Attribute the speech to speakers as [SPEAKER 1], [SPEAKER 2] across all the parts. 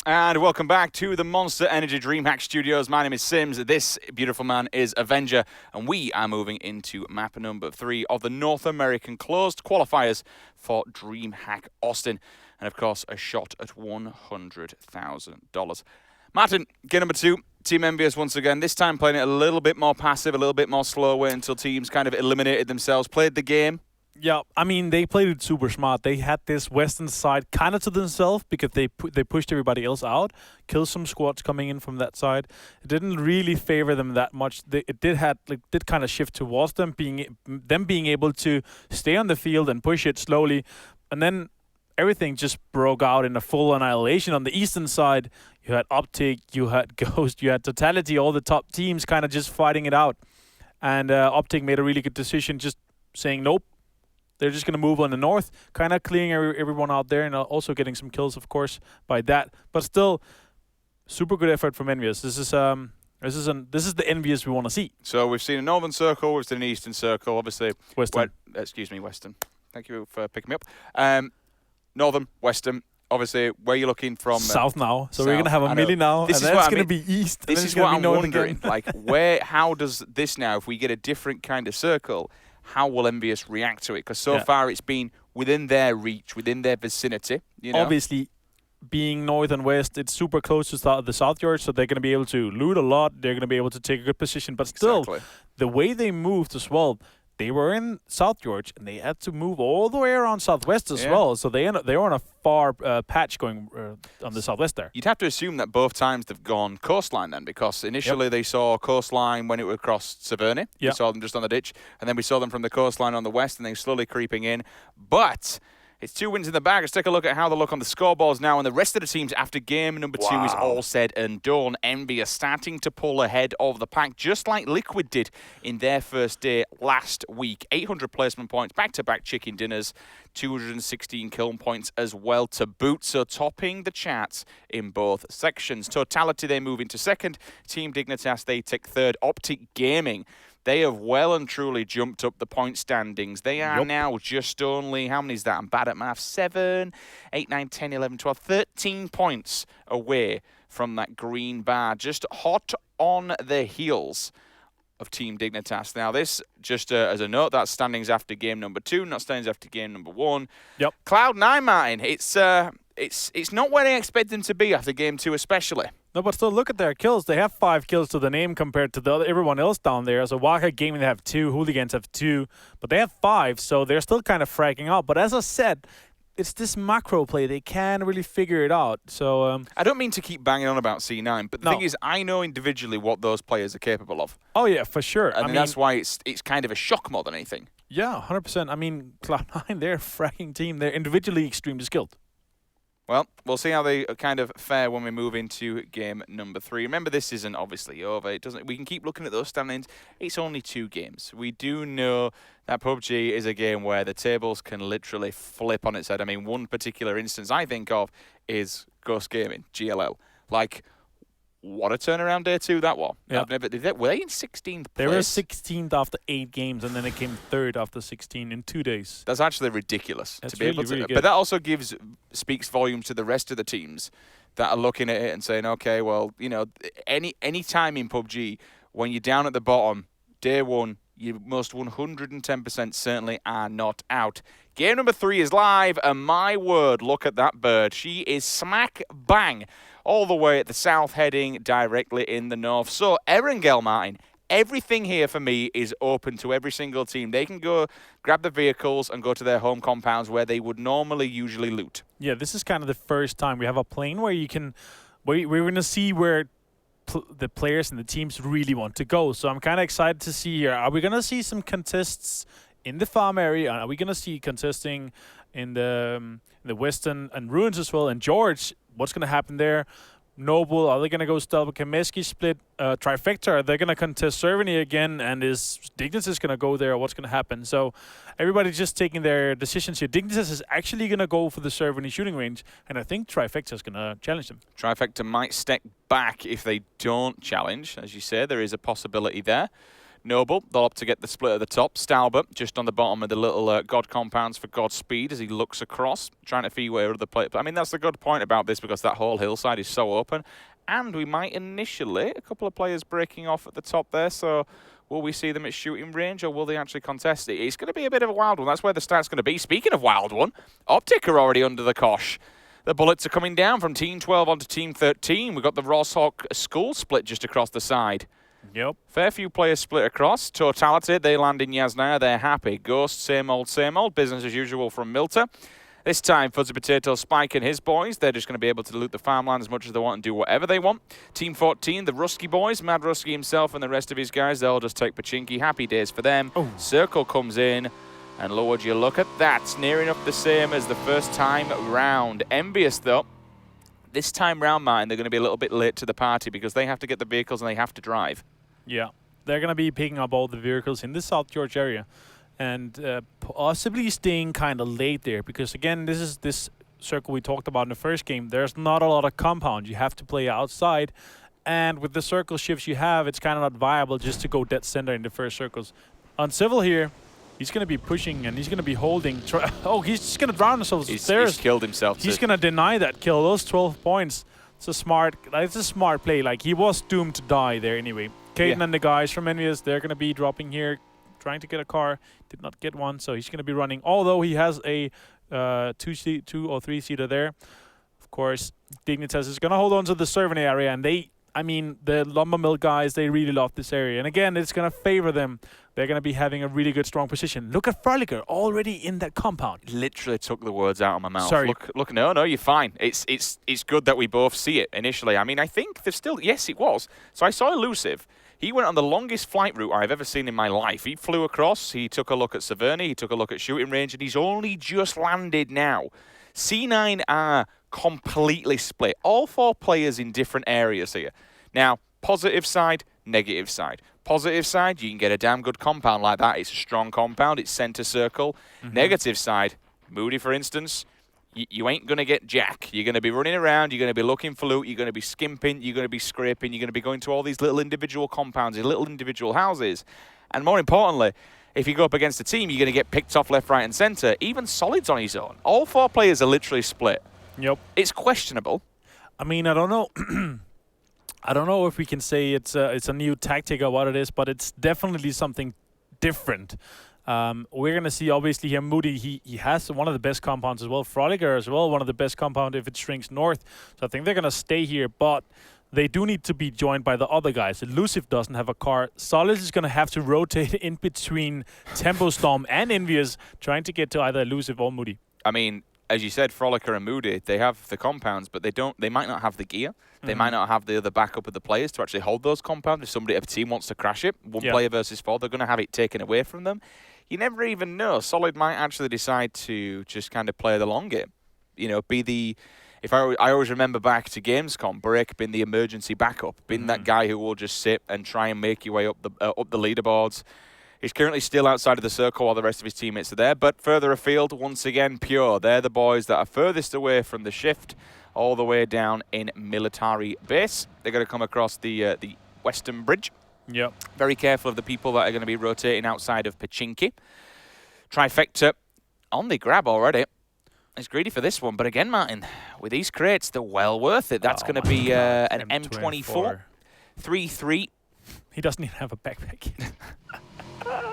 [SPEAKER 1] And welcome back to the Monster Energy DreamHack Studios. My name is Sims. This beautiful man is Avenger. And we are moving into map number 3 of the North American closed qualifiers for DreamHack Austin. And of course, a shot at $100,000. Martin, game number 2. Team Envious once again. This time playing it a little bit more passive, a little bit more slow, wait until teams kind of eliminated themselves, played the game.
[SPEAKER 2] Yeah, I mean, they played it super smart. They had this western side kind of to themselves because they pushed everybody else out, killed some squads coming in from that side. It didn't really favor them that much. It did kind of shift towards them, being able to stay on the field and push it slowly, and then everything just broke out in a full annihilation. On the eastern side, you had Optic, you had Ghost, you had Totality, all the top teams kind of just fighting it out, and Optic made a really good decision, just saying nope. They're just going to move on the north, kind of clearing everyone out there, and also getting some kills, of course, by that. But still, super good effort from Envious. This is the Envious we want to see.
[SPEAKER 1] So we've seen a northern circle, we've seen an eastern circle, obviously.
[SPEAKER 2] Western.
[SPEAKER 1] Western. Thank you for picking me up. Northern, western. Obviously, where you're looking from
[SPEAKER 2] south now, so
[SPEAKER 1] south.
[SPEAKER 2] We're gonna have a milli now,
[SPEAKER 1] this
[SPEAKER 2] and then it's gonna be east.
[SPEAKER 1] This is what I'm wondering. Like, how does this now? If we get a different kind of circle, how will Envious react to it? Because so far it's been within their reach, within their vicinity. You know?
[SPEAKER 2] Obviously, being north and west, it's super close to the south yard, so they're going to be able to loot a lot. They're going to be able to take a good position. But still, the way they moved as well, they were in South George, and they had to move all the way around southwest as well. So they were on a far patch going on the southwest there.
[SPEAKER 1] You'd have to assume that both times they've gone coastline then, because initially they saw coastline when it would cross Severny. We saw them just on the ditch, and then we saw them from the coastline on the west, and then slowly creeping in. But it's 2 wins in the bag. Let's take a look at how they look on the scoreboards now. And the rest of the teams after game number 2 is all said and done. Envy are starting to pull ahead of the pack, just like Liquid did in their first day last week. 800 placement points, back-to-back chicken dinners, 216 kill points as well to boot. So topping the charts in both sections. Totality, they move into second. Team Dignitas, they take third. Optic Gaming, they have well and truly jumped up the point standings. They are now just only, how many is that? I'm bad at math. 7, 8, 9, 10, 11, 12, 13 points away from that green bar. Just hot on the heels of Team Dignitas. Now this, just as a note, that's standings after game number 2, not standings after game number 1.
[SPEAKER 2] Yep.
[SPEAKER 1] Cloud9, Martin, it's not where they expect them to be after game 2 especially.
[SPEAKER 2] No, but still, look at their kills. They have 5 kills to the name compared to everyone else down there. So Waka Gaming, they have 2. Hooligans have 2. But they have 5, so they're still kind of fragging out. But as I said, it's this macro play. They can't really figure it out. So
[SPEAKER 1] I don't mean to keep banging on about C9, but the thing is, I know individually what those players are capable of.
[SPEAKER 2] Oh, yeah, for sure.
[SPEAKER 1] I mean, that's why it's kind of a shock more than anything.
[SPEAKER 2] Yeah, 100%. I mean, Cloud9, they're a fragging team. They're individually extremely skilled.
[SPEAKER 1] Well, we'll see how they kind of fare when we move into game number 3. Remember, this isn't obviously over. We can keep looking at those standings. It's only 2 games. We do know that PUBG is a game where the tables can literally flip on its head. I mean, one particular instance I think of is Ghost Gaming, GLL. Like, what a turnaround day 2 that was.
[SPEAKER 2] Yeah.
[SPEAKER 1] Were they in 16th place?
[SPEAKER 2] They were 16th after 8 games, and then they came 3rd after 16 in 2 days.
[SPEAKER 1] That's actually ridiculous.
[SPEAKER 2] That's
[SPEAKER 1] to be able to.
[SPEAKER 2] really good.
[SPEAKER 1] But that also speaks volumes to the rest of the teams that are looking at it and saying, okay, well, you know, any time in PUBG, when you're down at the bottom, day 1, you most 110% certainly are not out. Game number 3 is live, and my word, look at that bird. She is smack bang all the way at the south, heading directly in the north. So, Erangel, Martin, everything here for me is open to every single team. They can go grab the vehicles and go to their home compounds where they would normally usually loot.
[SPEAKER 2] Yeah, this is kind of the first time we have a plane where you can, we're going to see where the players and the teams really want to go. So I'm kind of excited to see here. Are we going to see some contests in the farm area? Are we going to see contesting in the Western and Ruins as well? And George, what's going to happen there? Noble, are they going to go stealth? Kameski split Trifecta? Are they going to contest Servany again? And is Dignitas going to go there? What's going to happen? So everybody's just taking their decisions here. Dignitas is actually going to go for the Servany shooting range, and I think Trifecta is going to challenge them.
[SPEAKER 1] Trifecta might step back if they don't challenge. As you say, there is a possibility there. Noble, they'll opt to get the split at the top. Stalbert just on the bottom of the little God compounds for Godspeed as he looks across, trying to see where other players. I mean, that's the good point about this because that whole hillside is so open. And we might initially, a couple of players breaking off at the top there, so will we see them at shooting range or will they actually contest it? It's going to be a bit of a wild one. That's where the start's going to be. Speaking of wild one, Optic are already under the cosh. The bullets are coming down from Team 12 onto Team 13. We've got the Rosshawk Skull split just across the side.
[SPEAKER 2] Yep.
[SPEAKER 1] Fair few players split across. Totality, they land in Yasnaya. They're happy. Ghost, same old, business as usual from Milta. This time, Fuzzy Potato, Spike and his boys, they're just going to be able to loot the farmland as much as they want and do whatever they want. Team 14, the Rusky boys, Mad Rusky himself and the rest of his guys, they'll just take Pachinki. Happy days for them.
[SPEAKER 2] Oh.
[SPEAKER 1] Circle comes in, and Lord, you look at that. Near enough the same as the first time round. Envious, though. This time round, Martin, they're going to be a little bit late to the party because they have to get the vehicles and they have to drive.
[SPEAKER 2] Yeah, they're going to be picking up all the vehicles in the South George area and possibly staying kind of late there because, again, this is this circle we talked about in the first game. There's not a lot of compound. You have to play outside. And with the circle shifts you have, it's kind of not viable just to go dead center in the first circles. On Civil here, he's going to be pushing and he's going to be holding. Oh, he's just going to drown himself.
[SPEAKER 1] He's killed himself.
[SPEAKER 2] He's going to deny that kill. Those 12 points. It's a smart play. Like, he was doomed to die there anyway. Caden and the guys from Envious, they're going to be dropping here, trying to get a car. Did not get one, so he's going to be running. Although he has a 2 or 3-seater there. Of course, Dignitas is going to hold on to the serving area, and the lumber mill guys, they really love this area. And again, it's going to favor them. They're going to be having a really good, strong position. Look at Frolicker already in that compound.
[SPEAKER 1] Literally took the words out of my mouth.
[SPEAKER 2] Sorry.
[SPEAKER 1] Look, no, you're fine. It's good that we both see it initially. I mean, I think there's still, yes, it was. So I saw Elusive. He went on the longest flight route I've ever seen in my life. He flew across, he took a look at Severny, he took a look at shooting range, and he's only just landed now. C9 are completely split. All 4 players in different areas here. Now, positive side, negative side. Positive side, you can get a damn good compound like that. It's a strong compound. It's center circle. Negative side, Moody, for instance, you ain't going to get jack. You're going to be running around. You're going to be looking for loot. You're going to be skimping. You're going to be scraping. You're going to be going to all these little individual compounds, these little individual houses. And more importantly, if you go up against a team, you're going to get picked off left, right, and center. Even Solid's on his own. All 4 players are literally split.
[SPEAKER 2] Yep.
[SPEAKER 1] It's questionable.
[SPEAKER 2] I mean, I don't know. I don't know if we can say it's a new tactic or what it is, but it's definitely something different. We're going to see, obviously, here Moody, he has one of the best compounds as well. Frolicker as well, one of the best compounds if it shrinks north. So I think they're going to stay here, but they do need to be joined by the other guys. Elusive doesn't have a car. Solid is going to have to rotate in between Tempo Storm and Envious, trying to get to either Elusive or Moody.
[SPEAKER 1] I mean, as you said, Frolicker and Moody, they have the compounds, but they might not have the gear. They might not have the other backup of the players to actually hold those compounds. If somebody, a team wants to crash it, one player versus 4, they're going to have it taken away from them. You never even know. Solid might actually decide to just kind of play the long game. You know, be the... I always remember back to Gamescom, Break being the emergency backup, being that guy who will just sit and try and make your way up the leaderboards. He's currently still outside of the circle while the rest of his teammates are there, but further afield, once again, Pure. They're the boys that are furthest away from the shift, all the way down in military base. They're going to come across the Western Bridge.
[SPEAKER 2] Yep.
[SPEAKER 1] Very careful of the people that are going to be rotating outside of Pachinki. Trifecta on the grab already. He's greedy for this one, but again, Martin, with these crates, they're well worth it. That's going to be an M24, 3-3.
[SPEAKER 2] He doesn't even have a backpack.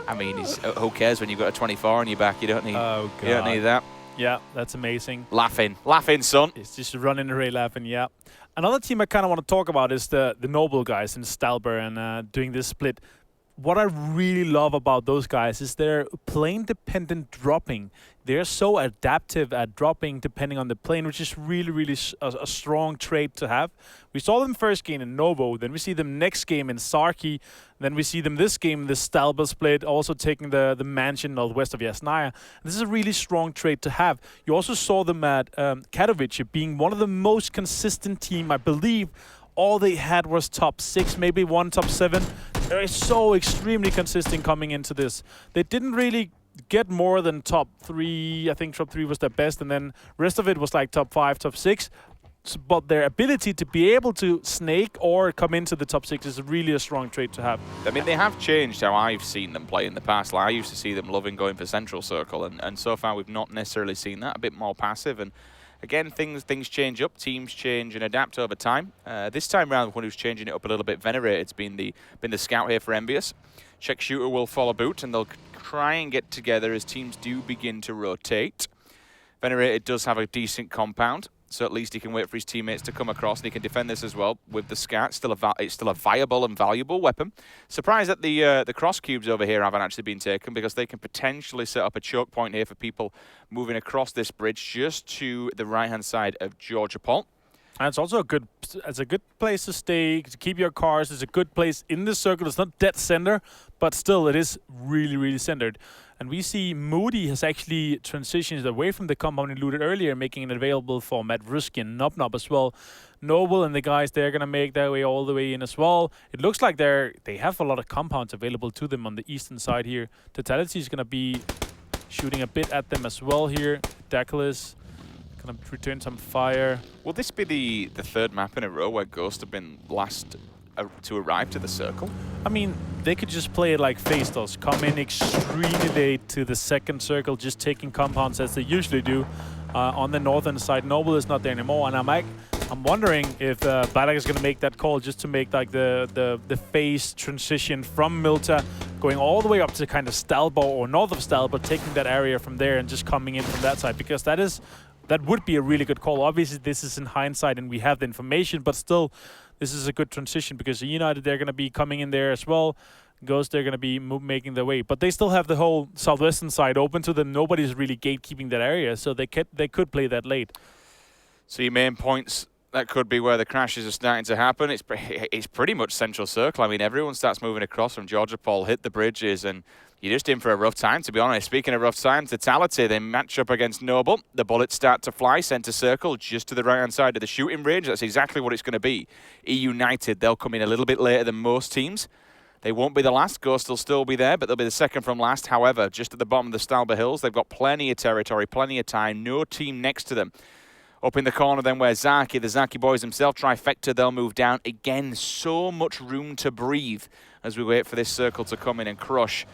[SPEAKER 1] I mean, who cares when you've got a 24 on your back? You don't need.
[SPEAKER 2] Oh, God.
[SPEAKER 1] You don't need that.
[SPEAKER 2] Yeah, that's amazing.
[SPEAKER 1] Laughing, son.
[SPEAKER 2] It's just running away laughing. Yeah. Another team I kind of want to talk about is the Noble guys in Stalber and doing this split. What I really love about those guys is their plane-dependent dropping. They're so adaptive at dropping depending on the plane, which is really, really a strong trait to have. We saw them first game in Novo, then we see them next game in Sarki, then we see them this game, the Stalber split, also taking the mansion northwest of Yasnaya. This is a really strong trait to have. You also saw them at Katowice being one of the most consistent team, I believe. All they had was top 6, maybe one top 7. They're so extremely consistent coming into this. They didn't really get more than top 3. I think top 3 was their best, and then rest of it was like top 5, top 6. but their ability to be able to snake or come into the top 6 is really a strong trait to have.
[SPEAKER 1] I mean, they have changed how I've seen them play in the past. Like, I used to see them loving going for Central Circle, and so far we've not necessarily seen that. A bit more passive, and again, things change up, teams change and adapt over time. This time round, one who's changing it up a little bit, Venerated's been the scout here for Envious. Check Shooter will follow boot, and they'll try and get together as teams do begin to rotate. Venerated does have a decent compound, so at least he can wait for his teammates to come across, and he can defend this as well with the scat. It's still a viable and valuable weapon. Surprised that the cross cubes over here haven't actually been taken, because they can potentially set up a choke point here for people moving across this bridge just to the right-hand side of Georgia Paul.
[SPEAKER 2] And it's also a good place to stay, to keep your cars. It's a good place in the circle. It's not dead center, but still it is really, really centered. And we see Moody has actually transitioned away from the compound he looted earlier, making it available for Matt Rusky and Nub as well. Noble and the guys, they're going to make their way all the way in as well. It looks like they have a lot of compounds available to them on the eastern side here. Totality is going to be shooting a bit at them as well here. Dacalis going to return some fire.
[SPEAKER 1] Will this be the third map in a row where Ghost have been last to arrive to the circle?
[SPEAKER 2] I mean, they could just play it like FaZe does. Come in extremely late to the second circle, just taking compounds as they usually do. On the northern side, Noble is not there anymore, and I'm wondering if Badak is going to make that call just to make like the FaZe transition from Milta, going all the way up to kind of Stalbo or north of Stalbo, taking that area from there and just coming in from that side, because that would be a really good call. Obviously, this is in hindsight and we have the information, but still, this is a good transition because United, they're going to be coming in there as well. Ghost, they're going to be making their way. But they still have the whole southwestern side open to them. Nobody's really gatekeeping that area, so they could play that late.
[SPEAKER 1] So your main points, that could be where the crashes are starting to happen. It's pretty much central circle. I mean, everyone starts moving across from Georgia Paul, hit the bridges, and you're just in for a rough time, to be honest. Speaking of rough time, Totality, they match up against Noble. The bullets start to fly, center circle, just to the right-hand side of the shooting range. That's exactly what it's going to be. United, they'll come in a little bit later than most teams. They won't be the last. Ghost will still be there, but they'll be the second from last. However, just at the bottom of the Stalber Hills, they've got plenty of territory, plenty of time, no team next to them. Up in the corner then where Zaki, the Zaki boys themselves, trifecta, they'll move down. Again, so much room to breathe as we wait for this circle to come in and crush.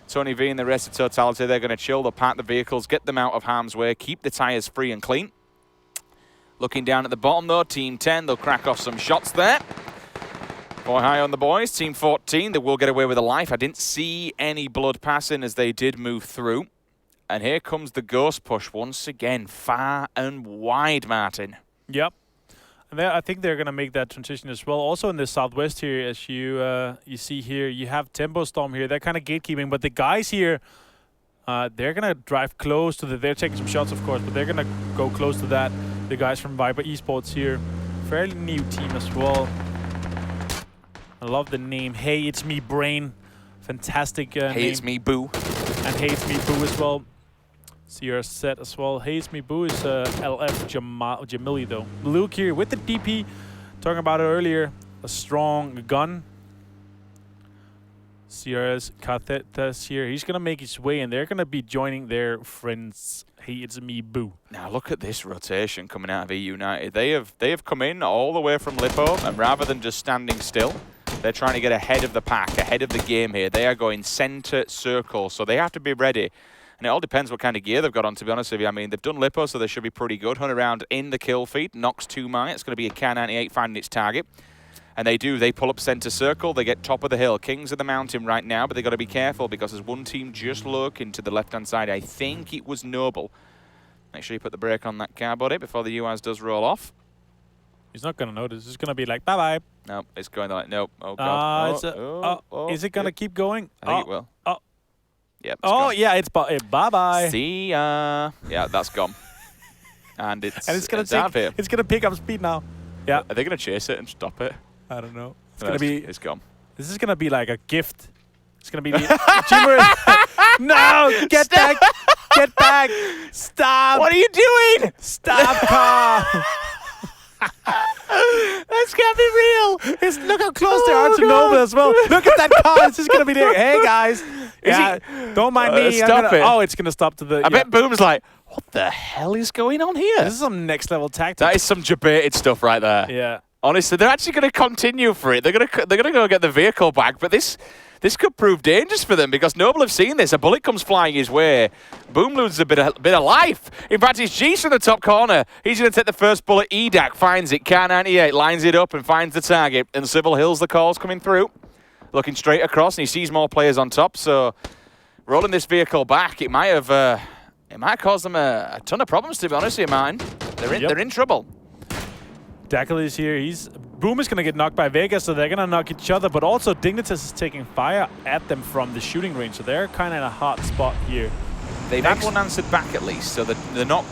[SPEAKER 1] Tony V and the rest of Totality, they're going to chill, they'll park the vehicles, get them out of harm's way, keep the tyres free and clean. Looking down at the bottom though, Team 10, they'll crack off some shots there. Boy high on the boys. Team 14, they will get away with a life. I didn't see any blood passing as they did move through. And here comes the Ghost push once again, far and wide, Martin.
[SPEAKER 2] Yep. And I think they're going to make that transition as well. Also in the southwest here, as you see here, you have Tempo Storm here. They're kind of gatekeeping, but the guys here, they're going to drive close to they're taking some shots, of course, but they're going to go close to that. The guys from Viper Esports here. Fairly new team as well. I love the name. Hey, it's me, Brain. Fantastic name.
[SPEAKER 1] Hey, it's me, Boo.
[SPEAKER 2] And Hey, it's me, Boo as well. Sierra set as well. Hey, it's me, Boo is LF Jamili though. Luke here with the DP. Talking about it earlier. A strong gun. Sierra's Kathetas here. He's going to make his way, and they're going to be joining their friends. Hey, it's me, Boo.
[SPEAKER 1] Now look at this rotation coming out of United. They have come in all the way from Lippo, and rather than just standing still, they're trying to get ahead of the pack, ahead of the game here. They are going center circle, so they have to be ready. And it all depends what kind of gear they've got on, to be honest with you. I mean, they've done Lippo, so they should be pretty good. Hunt around in the kill feed, knocks 2 mine. It's going to be a K98 finding its target. And they pull up center circle, they get top of the hill. Kings of the mountain right now, but they got to be careful because there's one team just lurking to the left-hand side. I think it was Noble. Make sure you put the brake on that car body before the UAS does roll off.
[SPEAKER 2] He's not going to notice. It's going to be like, bye-bye.
[SPEAKER 1] No, it's going like, nope. Oh, God.
[SPEAKER 2] Is it going to keep going?
[SPEAKER 1] I think it will. Yep,
[SPEAKER 2] gone. Yeah, it's bye-bye.
[SPEAKER 1] See ya. Yeah, that's gone. And it's
[SPEAKER 2] going to pick up speed now. Yeah.
[SPEAKER 1] Are they going to chase it and stop it?
[SPEAKER 2] I don't know.
[SPEAKER 1] It's gone.
[SPEAKER 2] This is going to be like a gift. It's going to be the No! Get back! Get back! Stop!
[SPEAKER 1] What are you doing?
[SPEAKER 2] Stop, car!
[SPEAKER 1] That's can't be real.
[SPEAKER 2] Look how close they are to Noble as well. Look at that car. It's just going to be there. Hey, guys. Don't mind me.
[SPEAKER 1] Stop it.
[SPEAKER 2] Oh, it's going to stop to the...
[SPEAKER 1] I bet Boom's like, What the hell is going on here?
[SPEAKER 2] This is some next level tactics.
[SPEAKER 1] That is some debated stuff right there.
[SPEAKER 2] Yeah.
[SPEAKER 1] Honestly, they're actually going to continue for it. They're going to go get the vehicle back, but this could prove dangerous for them because Noble have seen this. A bullet comes flying his way. Boom loses a bit of life. In fact, it's G's from the top corner. He's going to take the first bullet. EDAC finds it. Car98 lines it up and finds the target. And Civil Hills, the call's coming through. Looking straight across, and he sees more players on top. So, rolling this vehicle back, it might have caused them a ton of problems, to be honest with you, Martin. They're in trouble.
[SPEAKER 2] Dackle is here. Boom is going to get knocked by Vegas, so they're going to knock each other. But also, Dignitas is taking fire at them from the shooting range, so they're kind of in a hot spot here.
[SPEAKER 1] They've had one answered back at least, so they're not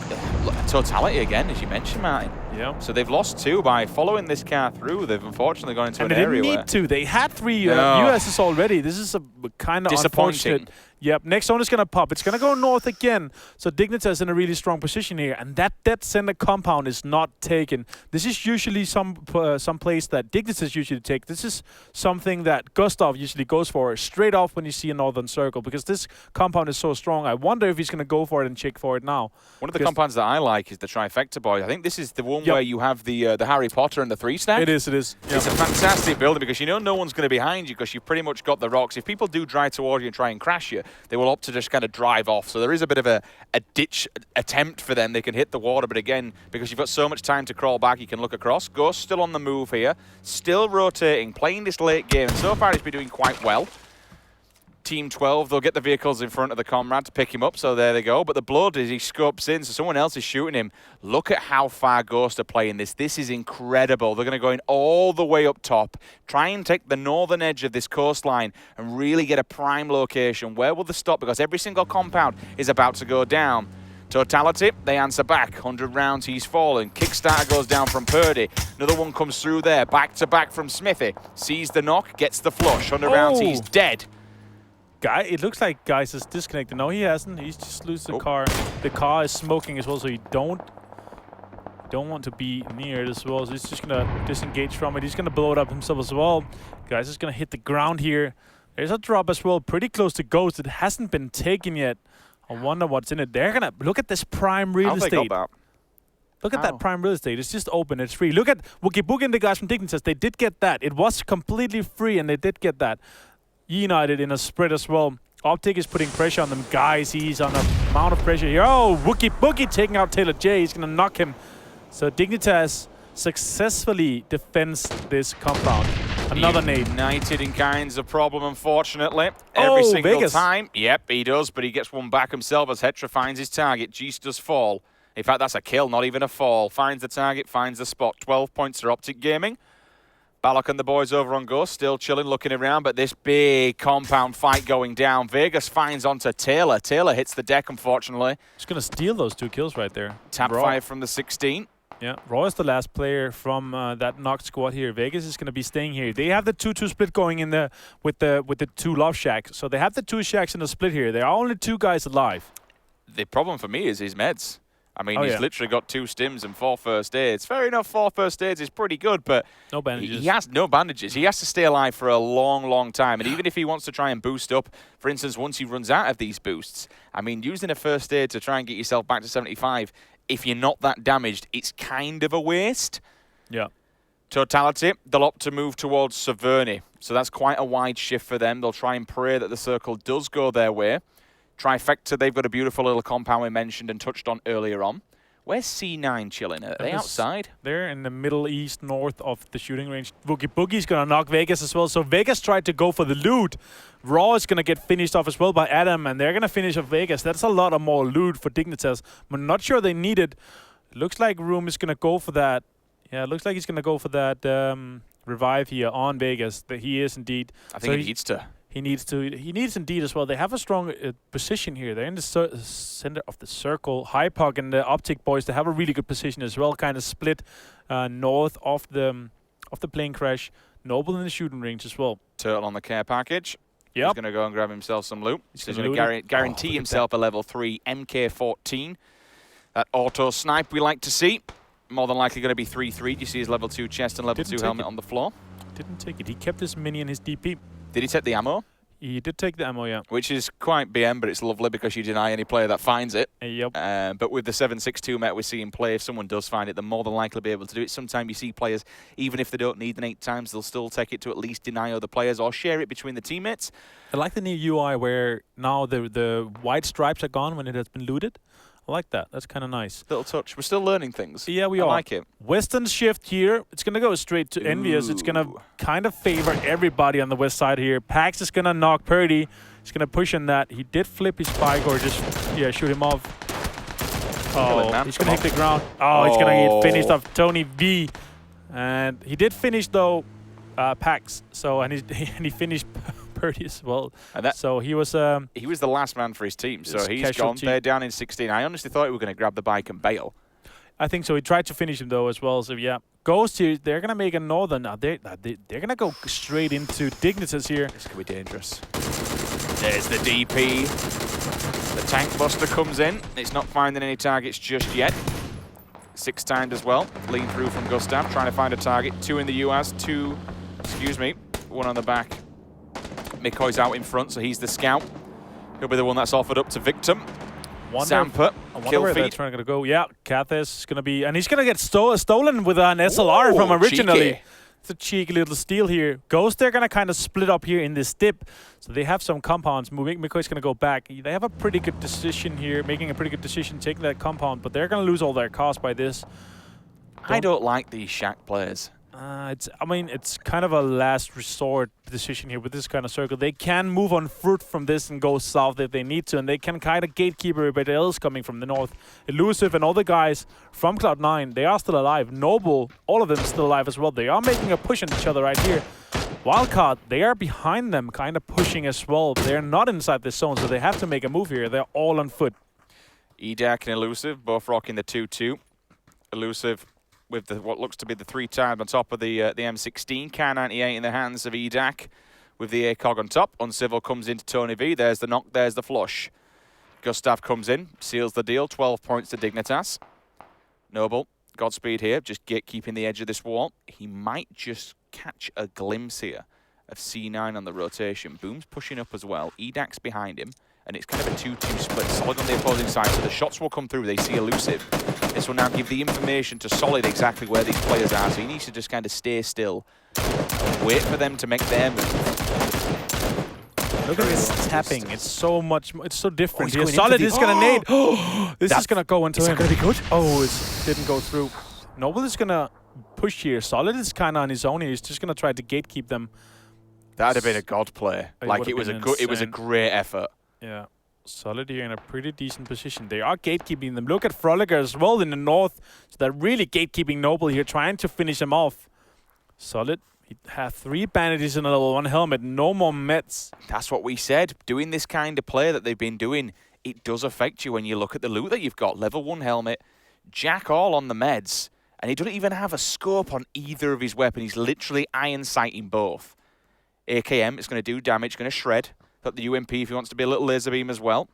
[SPEAKER 1] totality again, as you mentioned, Martin.
[SPEAKER 2] Yeah.
[SPEAKER 1] So they've lost 2 by following this car through. They've unfortunately gone into an area
[SPEAKER 2] where... they didn't need to. They had 3 USs already. This is a kind of
[SPEAKER 1] disappointing.
[SPEAKER 2] Yep, next zone is going to pop. It's going to go north again. So Dignitas in a really strong position here. And that dead center compound is not taken. This is usually some place that Dignitas usually take. This is something that Gustav usually goes for straight off when you see a northern circle. Because this compound is so strong. I wonder if he's going to go for it and check for it now.
[SPEAKER 1] One of the compounds that I like is the Trifecta Boy. I think this is the one where you have the Harry Potter and the 3-stack.
[SPEAKER 2] It is. Yep.
[SPEAKER 1] It's a fantastic building because you know no one's going to be behind you because you've pretty much got the rocks. If people do drive toward you and try and crash you, they will opt to just kind of drive off. So there is a bit of a ditch attempt for them. They can hit the water, but again, because you've got so much time to crawl back, you can look across. Ghost still on the move here, still rotating, playing this late game, and so far he's been doing quite well. Team 12, they'll get the vehicles in front of the comrade to pick him up, so there they go. But the blood is he scopes in, so someone else is shooting him. Look at how far Ghost are playing this. This is incredible. They're going to go in all the way up top, try and take the northern edge of this coastline and really get a prime location. Where will they stop? Because every single compound is about to go down. Totality, they answer back. 100 rounds, he's fallen. Kickstarter goes down from Purdy. Another one comes through there. Back to back from Smithy. Sees the knock, gets the flush. 100 rounds, he's dead.
[SPEAKER 2] It looks like Guys is disconnected. No, he hasn't. He's just lose the car. The car is smoking as well, so he don't want to be near it as well. So he's just gonna disengage from it. He's gonna blow it up himself as well. Guys is gonna hit the ground here. There's a drop as well, pretty close to Ghost. It hasn't been taken yet. I wonder what's in it. They're gonna look at this prime real estate. Look at that prime real estate. It's just open. It's free. Look at Wookie Boogie and the guys from Dignitas. They did get that. It was completely free, and they did get that. United in a spread as well. Optic is putting pressure on them. Guys, he's on a amount of pressure here. Oh, Wookie Boogie taking out Taylor J. He's going to knock him. So Dignitas successfully defends this compound. Another nade.
[SPEAKER 1] United in kinds of problem, unfortunately. Every single
[SPEAKER 2] Vegas.
[SPEAKER 1] time. Yep, he does, but he gets one back himself as Hetra finds his target. Geese does fall. In fact, that's a kill, not even a fall. Finds the target, finds the spot. 12 points for Optic Gaming. Balak and the boys over on Ghost, still chilling, looking around, but this big compound fight going down. Vegas finds onto Taylor. Taylor hits the deck, unfortunately.
[SPEAKER 2] He's going to steal those 2 kills right there.
[SPEAKER 1] Tap 5 from the 16.
[SPEAKER 2] Yeah, Raw is the last player from that knocked squad here. Vegas is going to be staying here. They have the 2-2 split going in the with the 2 love shacks. So they have the 2 shacks in the split here. There are only 2 guys alive.
[SPEAKER 1] The problem for me is his meds. I mean, he's literally got 2 stims and 4 first aids. Fair enough, 4 first aids is pretty good, but
[SPEAKER 2] no bandages.
[SPEAKER 1] He has no bandages. He has to stay alive for a long, long time. And even if he wants to try and boost up, for instance, once he runs out of these boosts, I mean, using a first aid to try and get yourself back to 75, if you're not that damaged, it's kind of a waste.
[SPEAKER 2] Yeah.
[SPEAKER 1] Totality, they'll opt to move towards Severny. So that's quite a wide shift for them. They'll try and pray that the circle does go their way. Trifecta, they've got a beautiful little compound we mentioned and touched on earlier on. Where's C9 chilling? Are they outside?
[SPEAKER 2] They're in the middle east, north of the shooting range. Wookie Boogie's going to knock Vegas as well. So Vegas tried to go for the loot. Raw is going to get finished off as well by Adam, and they're going to finish off Vegas. That's a lot of more loot for Dignitas. I'm not sure they need it. Looks like Room is going to go for that. Yeah, it looks like he's going to go for that revive here on Vegas. He is indeed.
[SPEAKER 1] I think he needs to.
[SPEAKER 2] He needs indeed as well. They have a strong position here. They're in the center of the circle. Hypog and the Optic boys, they have a really good position as well. Kind of split north of the plane crash. Noble in the shooting range as well.
[SPEAKER 1] Turtle on the care package.
[SPEAKER 2] Yep.
[SPEAKER 1] He's going to go and grab himself some loot. He's going to guarantee himself a level 3 MK14. That auto snipe we like to see. More than likely going to be 3-3. You see his level 2 chest and level 2 helmet on the floor.
[SPEAKER 2] Didn't take it. He kept his mini and his DP.
[SPEAKER 1] Did he take the ammo?
[SPEAKER 2] He did take the ammo, yeah.
[SPEAKER 1] Which is quite BM, but it's lovely because you deny any player that finds it.
[SPEAKER 2] Yep.
[SPEAKER 1] But with the 7.62 meta we're seeing play, if someone does find it, they're more than likely to be able to do it. Sometimes you see players, even if they don't need an 8 times, they'll still take it to at least deny other players or share it between the teammates.
[SPEAKER 2] I like the new UI where now the white stripes are gone when it has been looted. I like that. That's kind of nice.
[SPEAKER 1] Little touch. We're still learning things.
[SPEAKER 2] Yeah, we
[SPEAKER 1] I
[SPEAKER 2] are.
[SPEAKER 1] like it.
[SPEAKER 2] Western shift here. It's going to go straight to Envious. It's going to kind of favor everybody on the west side here. Pax is going to knock Purdy. He's going to push on that. He did flip his spike or just, shoot him off. Oh, he's going to hit the ground. Oh, he's going to get finished off Tony V. And he did finish, though, Pax. So, and he finished Purdy as well. And so he was the
[SPEAKER 1] last man for his team. So he's gone. They're down in 16. I honestly thought he was going to grab the bike and bail.
[SPEAKER 2] I think so. He tried to finish him though as well. So yeah, Ghost here. They're going to make a northern. Now they're going to go straight into Dignitas here.
[SPEAKER 1] This could be dangerous. There's the DP. The tank buster comes in. It's not finding any targets just yet. 6 timed as well. Lean through from Gustav, trying to find a target. 2 in the US. 1 on the back. Mikoy's out in front, so he's the scout. He'll be the one that's offered up to Victim. Zampa, kill feed.
[SPEAKER 2] That's going to go. Yeah, Cathis is going to be, and he's going to get stolen with an SLR from originally.
[SPEAKER 1] Cheeky.
[SPEAKER 2] It's a cheeky little steal here. Ghost, they're going to kind of split up here in this dip. So they have some compounds moving. Mikoy's going to go back. They have a pretty good decision here, making a pretty good decision, taking that compound, but they're going to lose all their cost by this.
[SPEAKER 1] I don't like these Shack players.
[SPEAKER 2] It's kind of a last resort decision here with this kind of circle. They can move on foot from this and go south if they need to, and they can kind of gatekeep everybody else coming from the north. Elusive and all the guys from Cloud9, they are still alive. Noble, all of them still alive as well. They are making a push on each other right here. Wildcard, they are behind them, kind of pushing as well. They're not inside this zone, so they have to make a move here. They're all on foot.
[SPEAKER 1] Edak and Elusive both rocking the 2-2. Elusive with what looks to be the 3 times on top of the M16. K98 in the hands of Edak with the ACOG on top. Uncivil comes into Tony V. There's the knock, there's the flush. Gustav comes in, seals the deal. 12 points to Dignitas. Noble, Godspeed here, just keeping the edge of this wall. He might just catch a glimpse here of C9 on the rotation. Boom's pushing up as well. Edak's behind him. And it's kind of a 2-2 split. Solid on the opposing side, so the shots will come through. They see Elusive. This will now give the information to Solid exactly where these players are. So he needs to just kind of stay still and wait for them to make their move.
[SPEAKER 2] Look at this tapping. It's so much. It's so different. Solid is going to nade. This is going to go into him.
[SPEAKER 1] Is that going to be good?
[SPEAKER 2] Oh, it didn't go through. Noble is going to push here. Solid is kind of on his own here. He's just going to try to gatekeep them.
[SPEAKER 1] That'd have been a god play. Like it was a great effort.
[SPEAKER 2] Yeah, Solid here in a pretty decent position. They are gatekeeping them. Look at Frolicker as well in the north. So they're really gatekeeping Noble here, trying to finish him off. Solid, he had 3 bandages and a level 1 helmet, no more meds.
[SPEAKER 1] That's what we said. Doing this kind of play that they've been doing, it does affect you when you look at the loot that you've got. Level 1 helmet, Jack all on the meds, and he doesn't even have a scope on either of his weapons. He's literally iron sighting both. AKM is going to do damage, going to shred. Got the UMP if he wants to be a little laser beam as well.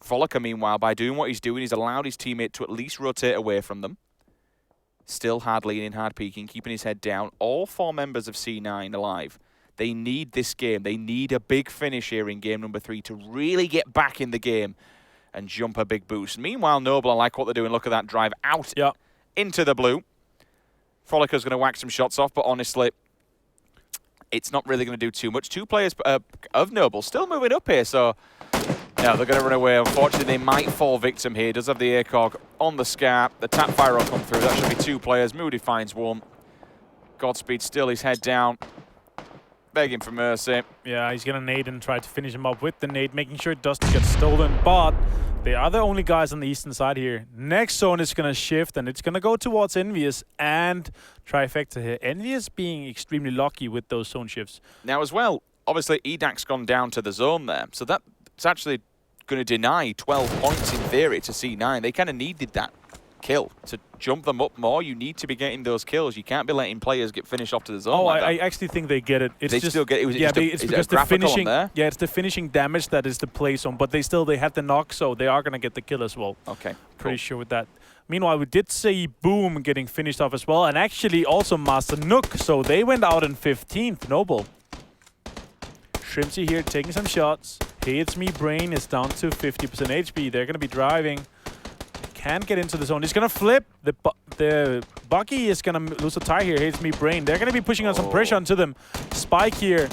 [SPEAKER 1] Frolicker, meanwhile, by doing what he's doing, he's allowed his teammate to at least rotate away from them. Still hard leaning, hard peeking, keeping his head down. All 4 members of C9 alive. They need this game. They need a big finish here in game number 3 to really get back in the game and jump a big boost. Meanwhile, Noble, I like what they're doing. Look at that drive out into the blue. Frolicker's going to whack some shots off, but honestly, it's not really going to do too much. 2 players of Noble still moving up here, so no, they're going to run away. Unfortunately, they might fall victim here. Does have the ACOG on the scar. The tap fire will come through. That should be 2 players. Moody finds 1. Godspeed still his head down, begging for mercy.
[SPEAKER 2] Yeah, he's going to nade and try to finish him up with the nade, making sure it doesn't get stolen, but they are the only guys on the eastern side here. Next zone is going to shift, and it's going to go towards Envious and Trifecta here. Envious being extremely lucky with those zone shifts.
[SPEAKER 1] Now as well, obviously Edak's gone down to the zone there, so that's actually going to deny 12 points in theory to C9. They kind of needed that kill to jump them up more. You need to be getting those kills. You can't be letting players get finished off to the zone.
[SPEAKER 2] Oh,
[SPEAKER 1] like
[SPEAKER 2] I actually think they get it. It's
[SPEAKER 1] they
[SPEAKER 2] just,
[SPEAKER 1] still get it.
[SPEAKER 2] It's because the finishing. Yeah, it's the finishing damage that is the play zone. But they had the knock, so they are gonna get the kill as well.
[SPEAKER 1] Okay,
[SPEAKER 2] pretty sure with that. Meanwhile, we did see Boom getting finished off as well, and actually also Master Nook. So they went out in 15th. Noble. Shrimpsy here taking some shots. Hey, it's me. Brain is down to 50% HP. They're going to be driving. Can't get into the zone. He's going to flip. The Bucky is going to lose a tie here. Hey, it's me. Brain. They're going to be pushing on some pressure onto them. Spike here.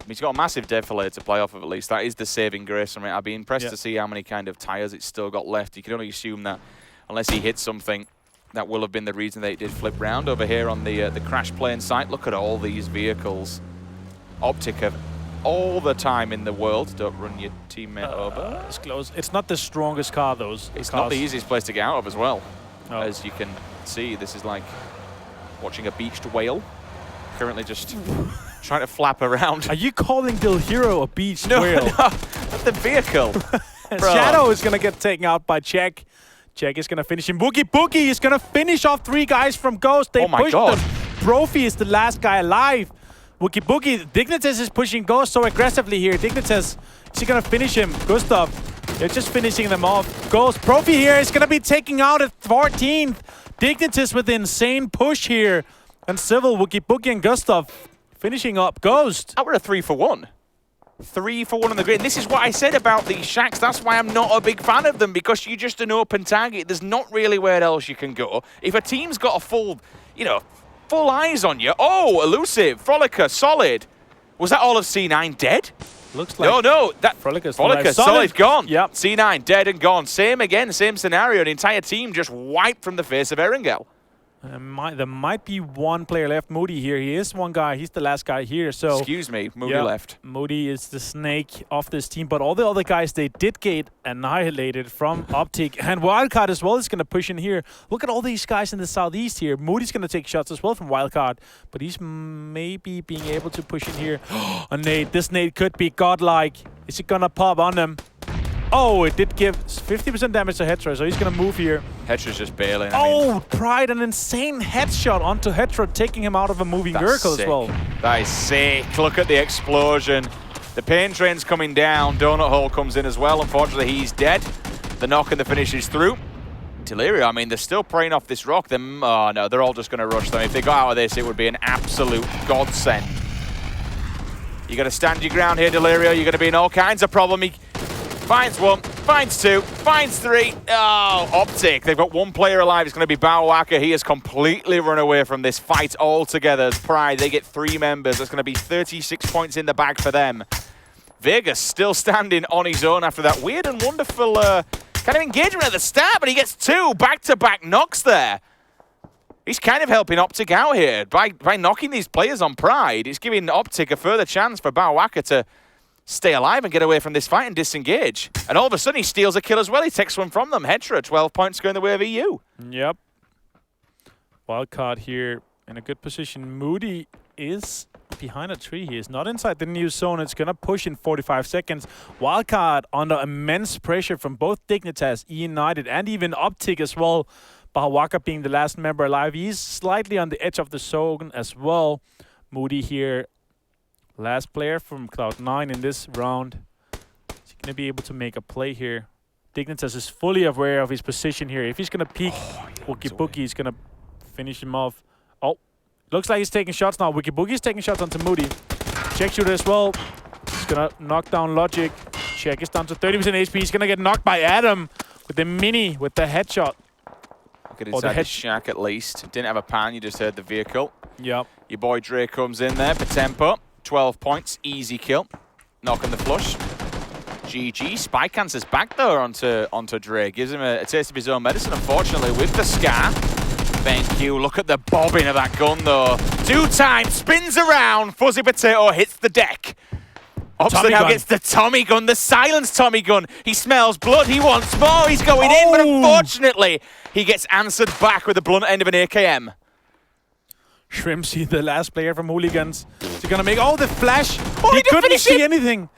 [SPEAKER 1] He's got a massive defilator to play off of at least. That is the saving grace from it. I'd be impressed to see how many kind of tires it's still got left. You can only assume that unless he hits something, that will have been the reason that it did flip round. Over here on the crash plane site, look at all these vehicles. Optic have all the time in the world. Don't run your teammate over.
[SPEAKER 2] It's close. It's not the strongest car, those.
[SPEAKER 1] It's not the easiest place to get out of as well. As you can see, this is like watching a beached whale. Currently just trying to flap around.
[SPEAKER 2] Are you calling Del Hero a beached whale?
[SPEAKER 1] No, that's the vehicle.
[SPEAKER 2] Shadow is going to get taken out by Check. Check is going to finish him. Boogie is going to finish off 3 guys from Ghost. They pushed them. Brophy is the last guy alive. Boogie. Dignitas is pushing Ghost so aggressively here. Dignitas, is he going to finish him? Gustav, they're just finishing them off. Ghost, Brophy here is going to be taking out at 14th. Dignitas with the insane push here. And Civil, Boogie and Gustav finishing up Ghost.
[SPEAKER 1] That were a 3-for-1. 3-for-1 on the grid. And this is what I said about these shacks. That's why I'm not a big fan of them, because you're just an open target. There's not really where else you can go. If a team's got a full eyes on you. Oh, Elusive, Frolica, Solid. Was that all of C9 dead?
[SPEAKER 2] Looks like
[SPEAKER 1] no. That
[SPEAKER 2] Frolica's
[SPEAKER 1] Solid gone.
[SPEAKER 2] Yep.
[SPEAKER 1] C9 dead and gone. Same again, same scenario. The entire team just wiped from the face of Erangel.
[SPEAKER 2] There might be one player left. Moody here. He is one guy. He's the last guy here. So
[SPEAKER 1] excuse me, Moody left.
[SPEAKER 2] Moody is the snake of this team. But all the other guys, they did get annihilated from Optic. And Wildcard as well is going to push in here. Look at all these guys in the southeast here. Moody's going to take shots as well from Wildcard. But he's maybe being able to push in here. A nade. This nade could be godlike. Is it going to pop on them? Oh, it did give 50% damage to Hetra, so he's going to move here.
[SPEAKER 1] Hetra's just bailing.
[SPEAKER 2] Pride, an insane headshot onto Hetra, taking him out of a moving vehicle as well.
[SPEAKER 1] That is sick. Look at the explosion. The pain train's coming down. Donut Hole comes in as well. Unfortunately, he's dead. The knock and the finish is through. Delirio, I mean, they're still preying off this rock. Oh, no, they're all just going to rush them. If they got out of this, it would be an absolute godsend. You got to stand your ground here, Delirio. You're going to be in all kinds of problem. He finds 1, finds 2, finds 3. Oh, Optic. They've got 1 player alive. It's going to be Bauwaka. He has completely run away from this fight altogether. As Pride, they get 3 members. That's going to be 36 points in the bag for them. Vegas still standing on his own after that weird and wonderful kind of engagement at the start, but he gets 2 back-to-back knocks there. He's kind of helping Optic out here. By knocking these players on Pride, it's giving Optic a further chance for Bauwaka to stay alive and get away from this fight and disengage. And all of a sudden, he steals a kill as well. He takes one from them. Hetra, 12 points going the way of EU.
[SPEAKER 2] Yep. Wildcard here in a good position. Moody is behind a tree. He is not inside the new zone. It's going to push in 45 seconds. Wildcard under immense pressure from both Dignitas, United, and even Optic as well. Bahawaka being the last member alive. He's slightly on the edge of the zone as well. Moody here. Last player from Cloud9 in this round. Is he going to be able to make a play here? Dignitas is fully aware of his position here. If he's going to peek, Wookie is going to finish him off. Oh, looks like he's taking shots now. Wookie is taking shots onto Moody. Check shooter as well. He's going to knock down Logic. Check is down to 30% HP. He's going to get knocked by Adam with the mini, with the headshot.
[SPEAKER 1] Get inside the shack at least. Didn't have a pan, you just heard the vehicle.
[SPEAKER 2] Yep.
[SPEAKER 1] Your boy Dre comes in there for tempo. 12 points, easy kill. Knock on the flush. GG. Spike answers back though onto Dre. Gives him a taste of his own medicine, unfortunately, with the scar. Thank you. Look at the bobbing of that gun though. 2 times, spins around. Fuzzy Potato hits the deck. Opsa now gets the Tommy gun, the silenced Tommy gun. He smells blood, he wants more, he's going in, but unfortunately, he gets answered back with the blunt end of an AKM.
[SPEAKER 2] Shrimpsy, the last player from Hooligans. He's gonna make the flash. He couldn't see anything.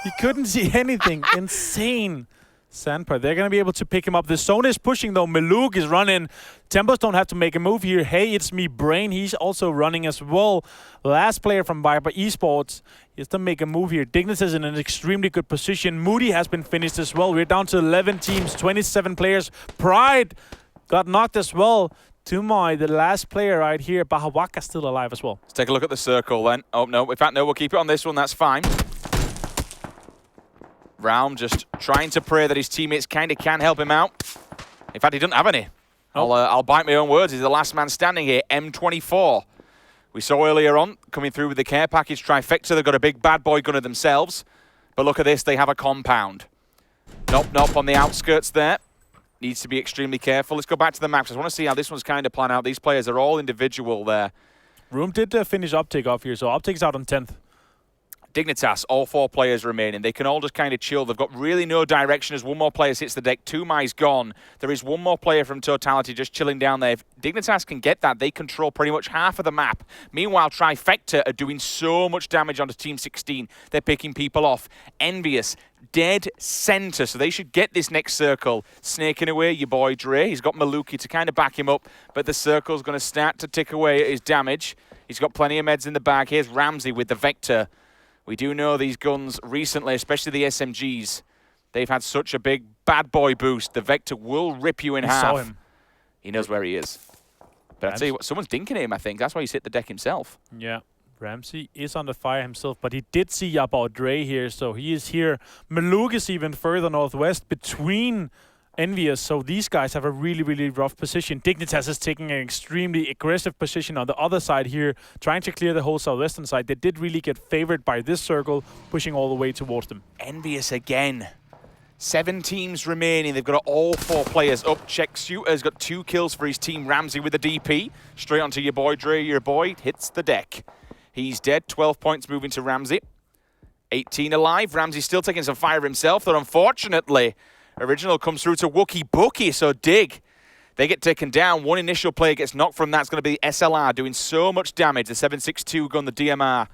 [SPEAKER 2] He couldn't see anything. Insane. Sandpar, they're going to be able to pick him up. The zone is pushing, though. Maluk is running. Tempos don't have to make a move here. Hey, it's me, Brain. He's also running as well. Last player from Viper Esports. He has to make a move here. Dignitas is in an extremely good position. Moody has been finished as well. We're down to 11 teams, 27 players. Pride got knocked as well. Tumai, the last player right here. Bahawaka still alive as well.
[SPEAKER 1] Let's take a look at the circle then. Oh, no. In fact, no, we'll keep it on this one. That's fine. Raum just trying to pray that his teammates kind of can help him out. In fact, he doesn't have any. I'll bite my own words. He's the last man standing here. M24. We saw earlier on, coming through with the care package trifecta, they've got a big bad boy gunner themselves. But look at this, they have a compound. Nop on the outskirts there. Needs to be extremely careful. Let's go back to the maps. I want to see how this one's kind of planned out. These players are all individual there.
[SPEAKER 2] Room did finish Optic off here, so Optic's out on 10th.
[SPEAKER 1] Dignitas, all 4 players remaining. They can all just kind of chill. They've got really no direction as one more player hits the deck. Tumai's gone. There is one more player from Totality just chilling down there. If Dignitas can get that, they control pretty much half of the map. Meanwhile, Trifecta are doing so much damage onto Team 16. They're picking people off. Envious, dead center, so they should get this next circle. Snaking away your boy Dre. He's got Maluki to kind of back him up, but the circle's going to start to tick away at his damage. He's got plenty of meds in the bag. Here's Ramsey with the Vector. We do know these guns recently, especially the SMGs, they've had such a big bad boy boost. The Vector will rip you in half.
[SPEAKER 2] Saw him.
[SPEAKER 1] He knows where he is. But I tell you what, someone's dinking him, I think. That's why he's hit the deck himself.
[SPEAKER 2] Yeah. Ramsey is under fire himself, but he did see about Dre here, so he is here. Maluk is even further northwest between Envious, so these guys have a really, really rough position. Dignitas is taking an extremely aggressive position on the other side here, trying to clear the whole southwestern side. They did really get favored by this circle, pushing all the way towards them.
[SPEAKER 1] Envious again. 7 teams remaining. They've got all 4 players up. Check Shooter's got 2 kills for his team. Ramsey with the DP. Straight onto your boy, Dre. Your boy hits the deck. He's dead. 12 points moving to Ramsey. 18 alive. Ramsey's still taking some fire himself, though unfortunately, Original comes through to Wookie Bookie, so Dig. They get taken down. One initial player gets knocked from that. It's going to be SLR doing so much damage. The 7.62 gun, the DMR.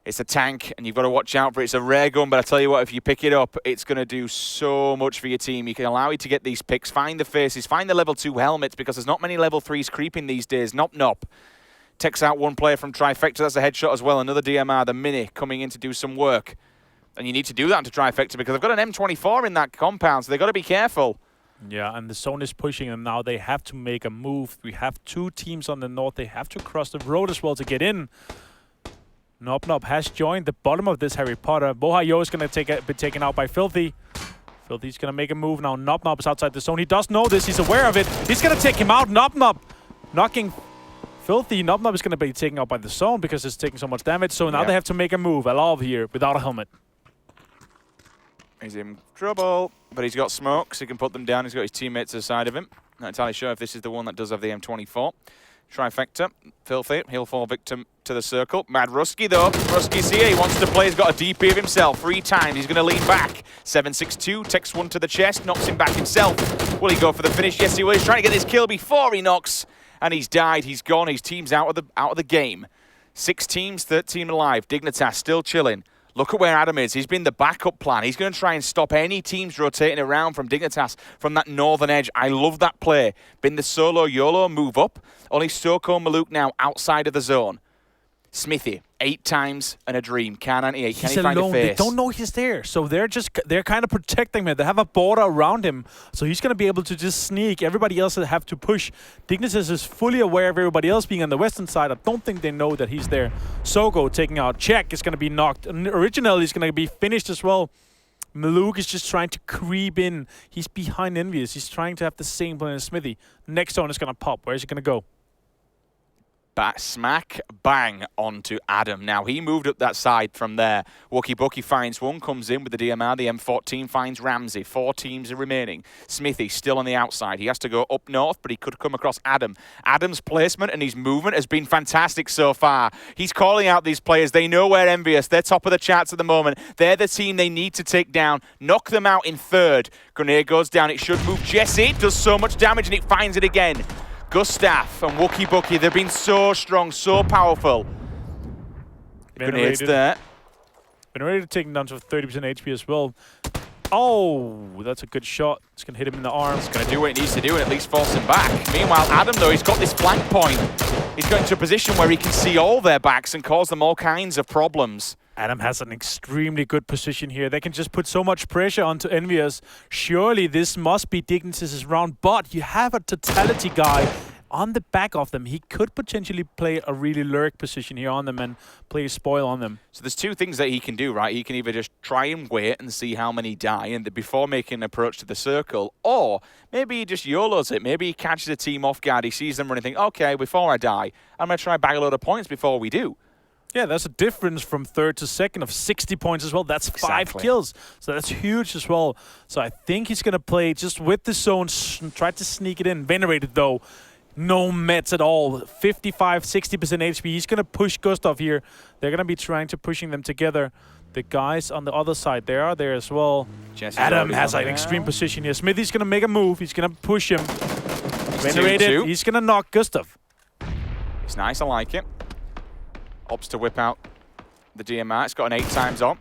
[SPEAKER 1] It's a tank, and you've got to watch out for it. It's a rare gun, but I tell you what, if you pick it up, it's going to do so much for your team. You can allow you to get these picks, find the faces, find the level 2 helmets, because there's not many level 3s creeping these days. Nop. Takes out one player from Trifecta. That's a headshot as well. Another DMR, the Mini, coming in to do some work. And you need to do that to Trifecta because they've got an M24 in that compound, so they've got to be careful.
[SPEAKER 2] Yeah, and the zone is pushing them now. They have to make a move. We have 2 teams on the north. They have to cross the road as well to get in. Nop has joined the bottom of this Harry Potter. Bohayo is going to be taken out by Filthy. Filthy's going to make a move now. Nop is outside the zone. He does know this. He's aware of it. He's going to take him out. Nop knocking Filthy. Nop is going to be taken out by the zone because it's taking so much damage. So now they have to make a move. Alov here without a helmet.
[SPEAKER 1] He's in trouble, but he's got smoke, so he can put them down. He's got his teammates to the side of him. Not entirely sure if this is the one that does have the M24. Trifecta, Filthy, he'll fall victim to the circle. Mad Rusky, though. Rusky's here. He wants to play. He's got a DP of himself. 3 times. He's going to lean back. 7.62, takes one to the chest, knocks him back himself. Will he go for the finish? Yes, he will. He's trying to get this kill before he knocks, and he's died. He's gone. His team's out of the game. 6 teams, 13 alive. Dignitas still chilling. Look at where Adam is. He's been the backup plan. He's going to try and stop any teams rotating around from Dignitas from that northern edge. I love that play. Been the solo YOLO move up. Only Soko Maluk now outside of the zone. Smithy, 8 times and a dream. Can he find a face?
[SPEAKER 2] They don't know he's there, so they're kind of protecting him. They have a border around him, so he's going to be able to just sneak. Everybody else will have to push. Dignitas is fully aware of everybody else being on the western side. I don't think they know that he's there. Sogo taking out Check is going to be knocked. And Original is going to be finished as well. Maluk is just trying to creep in. He's behind Envious. He's trying to have the same plan as Smithy. Next zone is going to pop. Where's he going to go?
[SPEAKER 1] Smack bang onto Adam. Now he moved up that side from there. Wookie Bookie finds one, comes in with the DMR. The M14 finds Ramsey. 4 teams are remaining. Smithy still on the outside. He has to go up north, but he could come across Adam. Adam's placement and his movement has been fantastic so far. He's calling out these players. They know we're envious. They're top of the charts at the moment. They're the team they need to take down. Knock them out in 3rd. Grenade goes down. It should move Jesse. It does so much damage and it finds it again. Gustav and Wookie Bookie, they've been so strong, so powerful. Grenades there.
[SPEAKER 2] Been ready to take him down to 30% HP as well. Oh, that's a good shot. It's going to hit him in the arm.
[SPEAKER 1] It's going to do what it needs to do and at least force him back. Meanwhile, Adam, though, he's got this flank point. He's got into a position where he can see all their backs and cause them all kinds of problems.
[SPEAKER 2] Adam has an extremely good position here. They can just put so much pressure onto Envious. Surely this must be Dignitas' round, but you have a Totality guy on the back of them. He could potentially play a really lurk position here on them and play a spoil on them.
[SPEAKER 1] So there's two things that he can do, right? He can either just try and wait and see how many die and before making an approach to the circle, or maybe he just YOLOs it. Maybe he catches a team off guard. He sees them running, think, okay, before I die, I'm going to try and bag a load of points before we do.
[SPEAKER 2] Yeah, that's a difference from third to second of 60 points as well. That's 5 kills. So that's huge as well. So I think he's going to play just with the zone, try to sneak it in. Venerated, though. No meds at all. 55, 60% HP. He's going to push Gustav here. They're going to be trying to pushing them together. The guys on the other side, they are there as well. Adam has an extreme position here. Smithy's going to make a move. He's going to push him. Venerated. He's going to knock Gustav.
[SPEAKER 1] It's nice. I like it. Opts to whip out the DMR. It's got an 8 times on.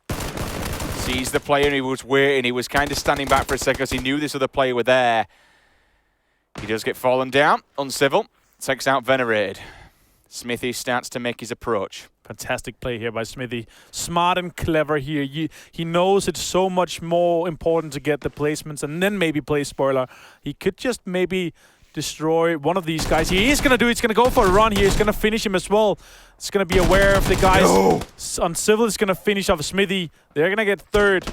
[SPEAKER 1] Sees the player. He was waiting. He was kind of standing back for a second because he knew this other player were there. He does get fallen down. Uncivil. Takes out Venerated. Smithy starts to make his approach.
[SPEAKER 2] Fantastic play here by Smithy. Smart and clever here. He knows it's so much more important to get the placements and then maybe play spoiler. He could just maybe destroy one of these guys. He is going to do it. He's going to go for a run here. He's going to finish him as well. He's going to be aware of the guys. No. Uncivil is going to finish off Smithy. They're going to get third.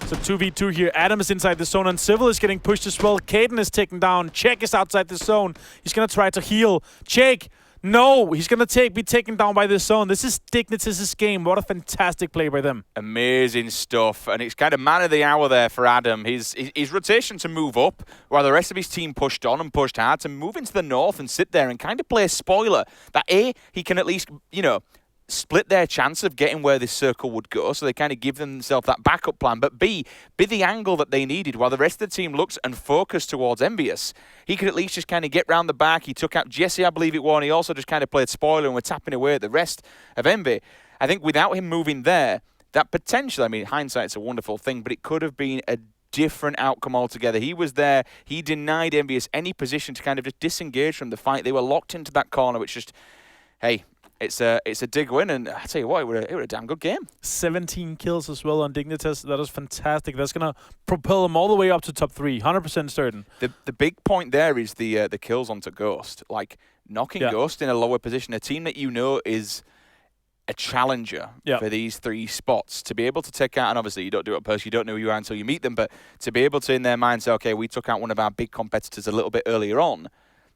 [SPEAKER 2] It's a 2v2 here. Adam is inside the zone. Uncivil is getting pushed as well. Caden is taken down. Check is outside the zone. He's going to try to heal. Jake. No, he's going to be taken down by the zone. This is Dignitas' game. What a fantastic play by them.
[SPEAKER 1] Amazing stuff. And it's kind of man of the hour there for Adam. His rotation to move up while the rest of his team pushed on and pushed hard to move into the north and sit there and kind of play a spoiler. That A, he can at least, you know, split their chance of getting where this circle would go, so they kind of give themselves that backup plan. But B, be the angle that they needed while the rest of the team looks and focused towards Envious. He could at least just kind of get round the back. He took out Jesse, I believe it was, and he also just kind of played spoiler and were tapping away at the rest of Envy. I think without him moving there, that potentially, I mean, hindsight's a wonderful thing, but it could have been a different outcome altogether. He was there. He denied Envious any position to kind of just disengage from the fight. They were locked into that corner, which just, hey, it's a dig win, and I tell you what, it was a damn good game.
[SPEAKER 2] 17 kills as well on Dignitas. That is fantastic. That's going to propel him all the way up to top 3, 100% certain.
[SPEAKER 1] The big point there is the kills onto Ghost. Like, knocking Ghost in a lower position, a team that you know is a challenger for these 3 spots. To be able to take out, and obviously you don't do it on purpose, you don't know who you are until you meet them, but to be able to in their mind say, okay, we took out one of our big competitors a little bit earlier on,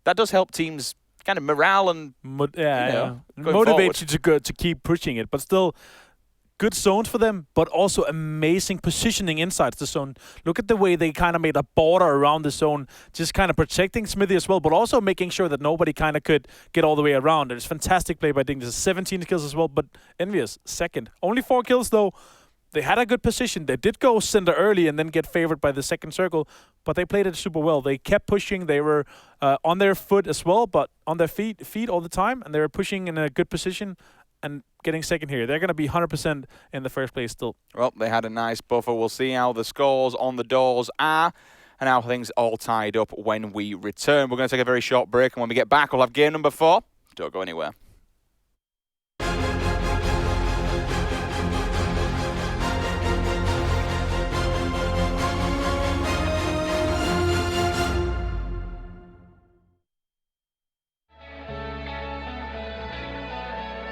[SPEAKER 1] that does help teams kind of morale and
[SPEAKER 2] motivate you to keep pushing it. But still, good zones for them, but also amazing positioning inside the zone. Look at the way they kind of made a border around the zone, just kind of protecting Smithy as well, but also making sure that nobody kind of could get all the way around. It's fantastic play by Dignitas. 17 kills as well, but Envious, second. Only 4 kills, though. They had a good position. They did go center early and then get favored by the second circle, but they played it super well. They kept pushing. They were on their foot as well, but on their feet all the time, and they were pushing in a good position and getting second here. They're going to be 100% in the first place still.
[SPEAKER 1] Well, they had a nice buffer. We'll see how the scores on the doors are and how things all tied up when we return. We're going to take a very short break, and when we get back, we'll have game number 4. Don't go anywhere.